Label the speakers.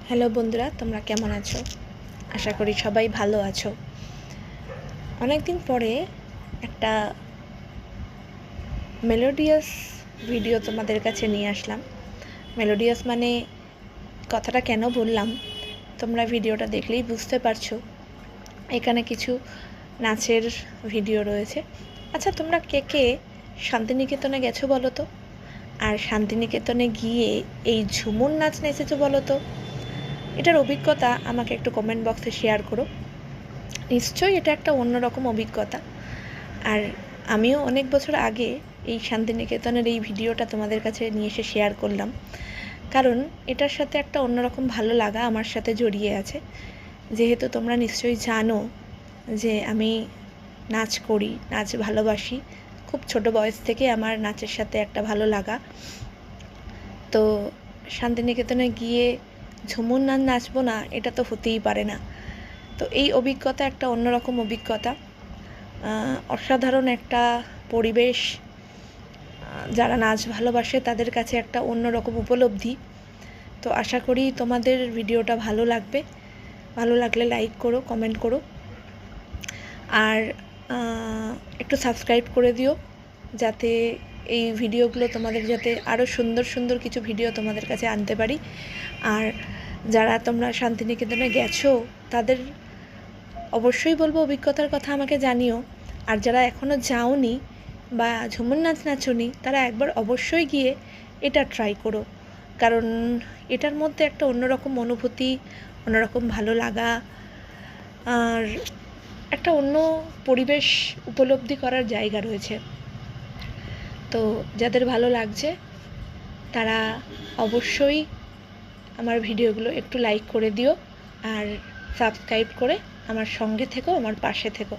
Speaker 1: Hello বন্ধুরা, তোমরা কেমন আছো? আশা করি সবাই ভালো আছো। অনেক দিন পরে একটা মেলোডিয়াস ভিডিও তোমাদের কাছে নিয়ে আসলাম। মেলোডিয়াস মানে কথাটা কেন বললাম, তোমরা ভিডিওটা দেখলেই বুঝতে পারছো। এখানে কিছু নাচের ভিডিও রয়েছে। আচ্ছা, তোমরা কে কে শান্তিনিকেতনে গেছো বলো তো? আর শান্তিনিকেতনে গিয়ে এই ঝুমুর নাচ নেচেছো বলো তো? এটার অভিজ্ঞতা আমাকে একটু কমেন্ট বক্সে শেয়ার করো। নিশ্চয়ই এটা একটা অন্যরকম অভিজ্ঞতা। আর আমিও অনেক বছর আগে এই শান্তিনিকেতনের এই ভিডিওটা তোমাদের কাছে নিয়ে এসে শেয়ার করলাম, কারণ এটার সাথে একটা অন্যরকম ভালো লাগা আমার সাথে জড়িয়ে আছে। যেহেতু তোমরা নিশ্চয়ই জানো যে আমি নাচ করি, নাচ ভালোবাসি। খুব ছোট বয়স থেকে আমার নাচের সাথে একটা ভালো লাগা। তো শান্তিনিকেতনে গিয়ে ঝুমুর নাচ নাচবো না, এটা তো হতেই পারে না। তো এই অভিজ্ঞতা একটা অন্যরকম অভিজ্ঞতা, অসাধারণ একটা পরিবেশ। যারা নাচ ভালোবাসে তাদের কাছে একটা অন্যরকম উপলব্ধি। তো আশা করি তোমাদের ভিডিওটা ভালো লাগবে। ভালো লাগলে লাইক করো, কমেন্ট করো, আর একটু সাবস্ক্রাইব করে দিও, যাতে এই ভিডিওগুলো তোমাদের যাতে আরও সুন্দর সুন্দর কিছু ভিডিও তোমাদের কাছে আনতে পারি। আর যারা তোমরা শান্তিনিকেতনে গেছো তাদের অবশ্যই বলবো অভিজ্ঞতার কথা আমাকে জানিও। আর যারা এখনও যাওনি বা ঝুমুর নাচ নাচোনি, তারা একবার অবশ্যই গিয়ে এটা ট্রাই করো, কারণ এটার মধ্যে একটা অন্যরকম অনুভূতি, অন্যরকম ভালো লাগা, আর একটা অন্য পরিবেশ উপলব্ধি করার জায়গা রয়েছে। তো যাদের ভালো লাগছে তারা অবশ্যই আমার ভিডিওগুলো একটু লাইক করে দিও, আর সাবস্ক্রাইব করে আমার সঙ্গে থেকো, আমার পাশে থেকো।